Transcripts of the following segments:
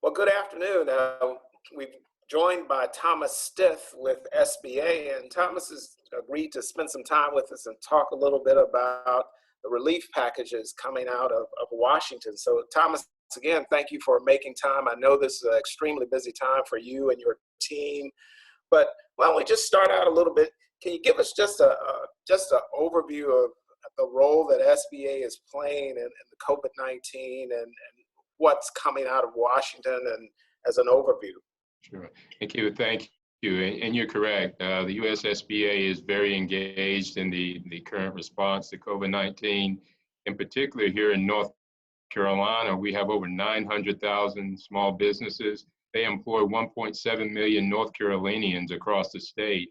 Well, good afternoon. We've joined by Thomas Stith with SBA, and Thomas has agreed to spend some time with us and talk a little bit about the relief packages coming out of Washington. So, Thomas, again, thank you for making time. I know this is an extremely busy time for you and your team, but why don't we just start out a little bit? Can you give us just an overview of the role that SBA is playing in the COVID-19 and what's coming out of Washington, and as an overview? Sure. Thank you. Thank you. And you're correct. The U.S. SBA is very engaged in the current response to COVID-19. In particular, here in North Carolina, we have over 900,000 small businesses. They employ 1.7 million North Carolinians across the state.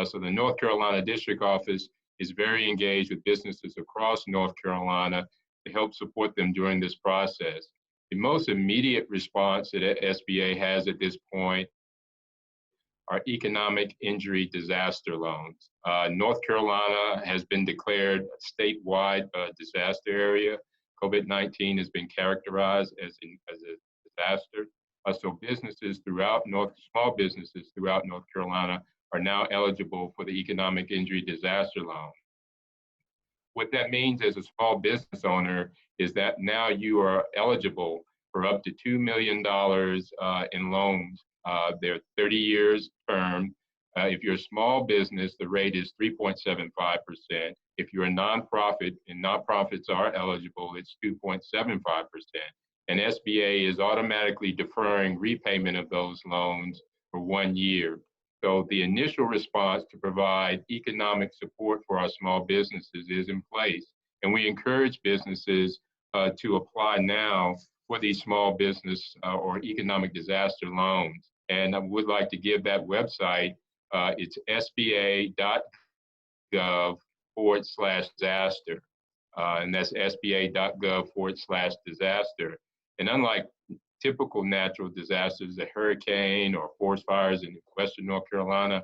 So the North Carolina District Office is very engaged with businesses across North Carolina to help support them during this process. The most immediate response that SBA has at this point are economic injury disaster loans. North Carolina has been declared a statewide disaster area. COVID-19 has been characterized as a disaster. So businesses small businesses throughout North Carolina are now eligible for the economic injury disaster loan. What that means as a small business owner is that now you are eligible for up to $2 million in loans. They're 30 years term. If you're a small business, the rate is 3.75%. If you're a nonprofit, and nonprofits are eligible, it's 2.75%. And SBA is automatically deferring repayment of those loans for 1 year. So the initial response to provide economic support for our small businesses is in place. And we encourage businesses to apply now for these small business or economic disaster loans. And I would like to give that website, it's sba.gov/disaster. And that's sba.gov/disaster. And unlike typical natural disasters, a hurricane or forest fires in Western North Carolina,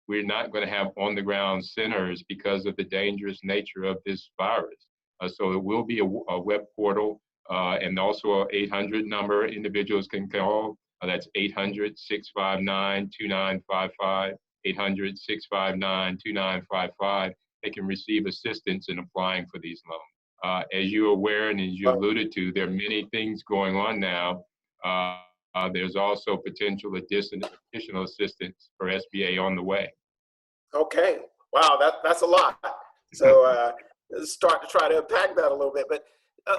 we're not going to have on-the-ground centers because of the dangerous nature of this virus. So it will be a web portal and also an 800 number individuals can call. That's 800-659-2955, 800-659-2955. They can receive assistance in applying for these loans. As you're aware and as you alluded to, there are many things going on now. There's also potential additional assistance for SBA on the way. Okay, wow, that's a lot. So let's start to try to unpack that a little bit. But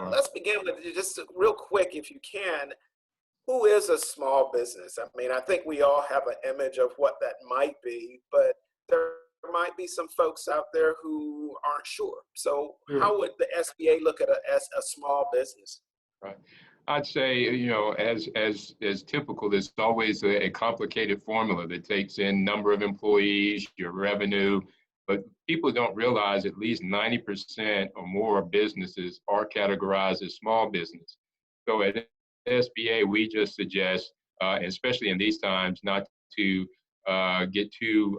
let's begin with just real quick, if you can. Who is a small business? I mean, I think we all have an image of what that might be, but there might be some folks out there who aren't sure. So how would the SBA look at a small business? Right. I'd say, as typical, there's always a complicated formula that takes in number of employees, your revenue, but people don't realize at least 90% or more of businesses are categorized as small business. So at SBA, we just suggest, especially in these times, not to get too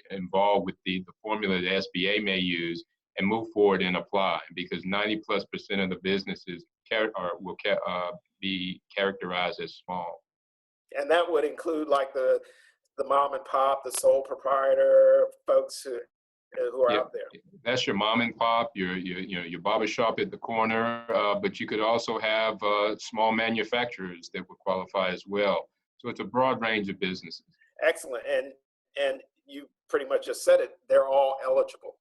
involved with the formula that SBA may use and move forward and apply, because 90+% of the businesses will be characterized as small. And that would include like the mom and pop, the sole proprietor folks who are out there. That's your mom and pop, your barber shop at the corner, but you could also have small manufacturers that would qualify as well. So it's a broad range of businesses. Excellent. And you pretty much just said it, they're all eligible.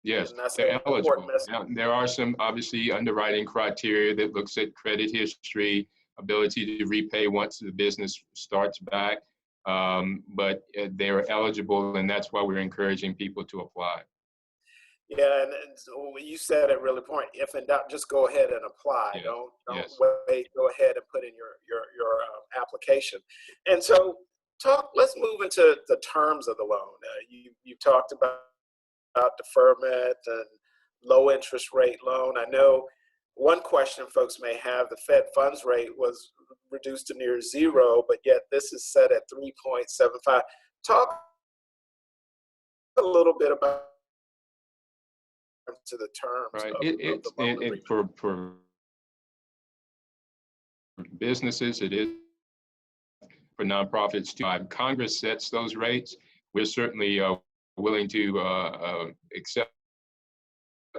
Yes, they're eligible. Now, there are some obviously underwriting criteria that looks at credit history, ability to repay once the business starts back, but they're eligible, and that's why we're encouraging people to apply. Yeah, and so you said it really important. If in doubt, just go ahead and apply. Yes. Don't Yes. wait. Go ahead and put in your application. And so, let's move into the terms of the loan. You talked about deferment and low interest rate loan. I know one question folks may have, the Fed funds rate was reduced to near zero, but yet this is set at 3.75. Talk a little bit about to the terms right. of the loan agreement. For businesses. It is for nonprofits too. Congress sets those rates. We're certainly willing to accept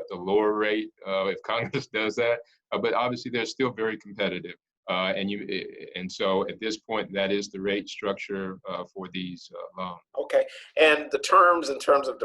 the lower rate if Congress does that. But obviously, they're still very competitive. And so at this point, that is the rate structure for these loans. Okay. And the terms in terms of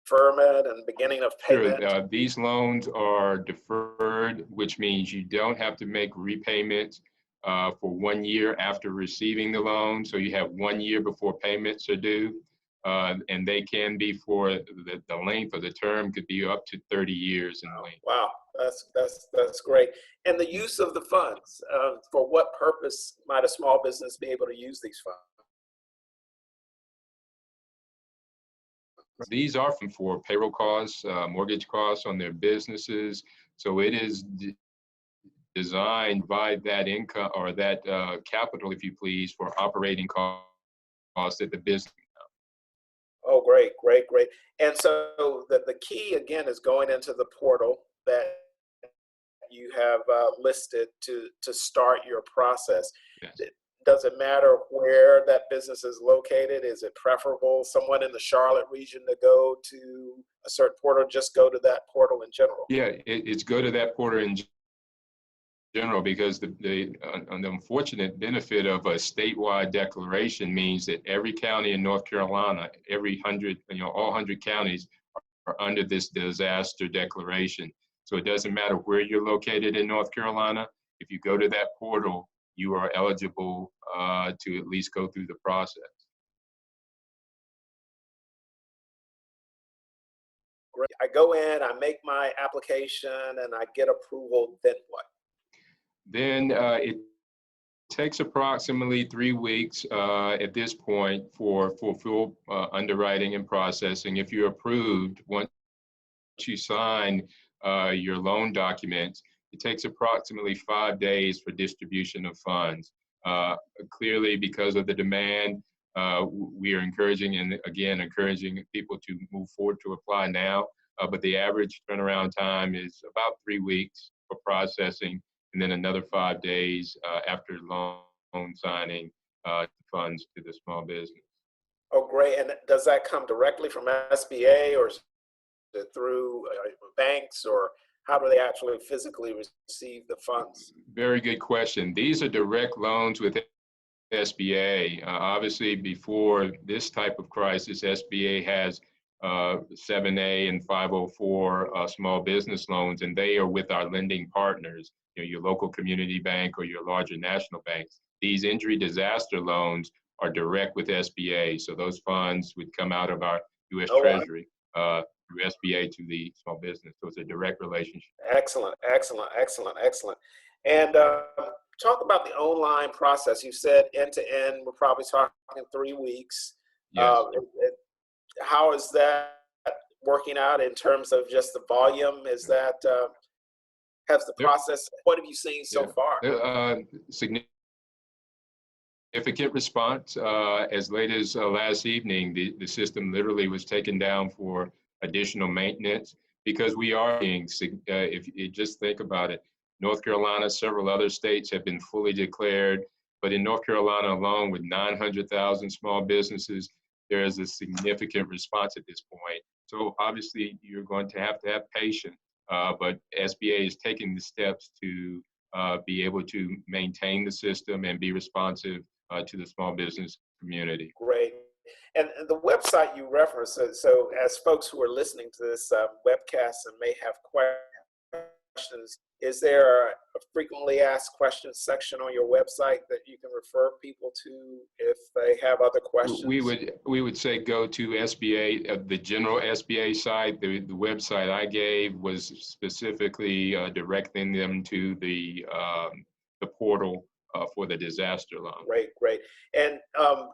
deferment and beginning of payment? Sure. These loans are deferred, which means you don't have to make repayments for 1 year after receiving the loan. So you have 1 year before payments are due. And they can be for the length of the term could be up to 30 years in length. Wow, that's great. And the use of the funds, for what purpose might a small business be able to use these funds? These are for payroll costs, mortgage costs on their businesses. So it is designed by that income or that capital, if you please, for operating costs at the business. Oh, great, great, great. And so the key again is going into the portal that you have listed to start your process. Yes. Does it matter where that business is located? Is it preferable someone in the Charlotte region to go to a certain portal? Just go to that portal in general? Yeah, it's go to that portal in general because the unfortunate benefit of a statewide declaration means that every county in North Carolina, every 100, all 100 counties are under this disaster declaration. So it doesn't matter where you're located in North Carolina. If you go to that portal, you are eligible to at least go through the process. Great. I go in, I make my application, and I get approval, then what? Then it takes approximately 3 weeks at this point for full underwriting and processing. If you're approved, once you sign your loan documents, it takes approximately 5 days for distribution of funds. Clearly, because of the demand, we are encouraging people to move forward to apply now. But the average turnaround time is about 3 weeks for processing, and then another 5 days after loan signing funds to the small business. Oh, great. And does that come directly from SBA or is it through banks, or how do they actually physically receive the funds? Very good question. These are direct loans with SBA. Obviously, before this type of crisis, SBA has 7A and 504 small business loans, and they are with our lending partners, your local community bank or your larger national banks. These injury disaster loans are direct with SBA, so those funds would come out of our U.S. Treasury through SBA to the small business. So it's a direct relationship. Excellent, excellent, excellent, excellent. And talk about the online process. You said end to end, we're probably talking 3 weeks. Yes. How is that working out in terms of just the volume? Is that, has the process, what have you seen so far? Significant response. As late as last evening, the system literally was taken down for additional maintenance because we are being, if you just think about it, North Carolina, several other states have been fully declared, but in North Carolina alone with 900,000 small businesses, there is a significant response at this point. So obviously you're going to have patience, but SBA is taking the steps to be able to maintain the system and be responsive to the small business community. Great. And the website you referenced, so as folks who are listening to this webcast and may have questions, is there a frequently asked questions section on your website that you can refer people to if they have other questions? We would say go to SBA, the general SBA site. The website I gave was specifically directing them to the portal for the disaster loan. Great, great. And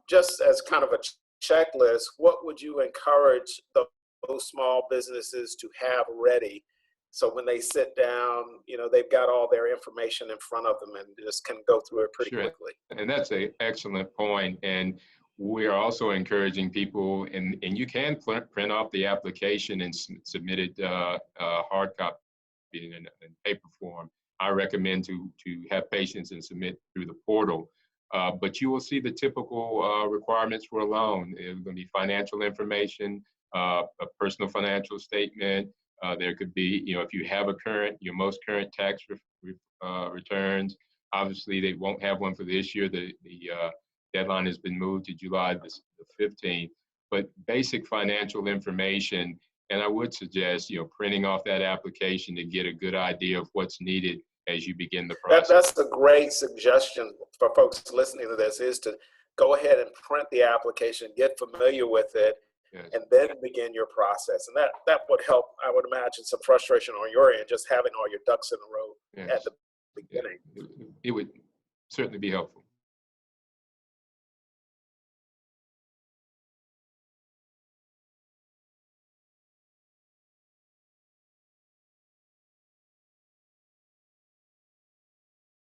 just as kind of a checklist, what would you encourage those small businesses to have ready? So when they sit down, they've got all their information in front of them and just can go through it pretty quickly. And that's an excellent point. And we are also encouraging people, and you can print off the application and submit it hard copy in paper form. I recommend to have patience and submit through the portal. But you will see the typical requirements for a loan. It's going to be financial information, a personal financial statement. There could be, if you have your most current tax returns. Obviously, they won't have one for this year. The deadline has been moved to July the 15th. But basic financial information, and I would suggest, printing off that application to get a good idea of what's needed as you begin the process. That's a great suggestion for folks listening to this, is to go ahead and print the application, get familiar with it, yes, and then begin your process. And that would help, I would imagine, some frustration on your end, just having all your ducks in a row, yes, at the beginning. It would certainly be helpful.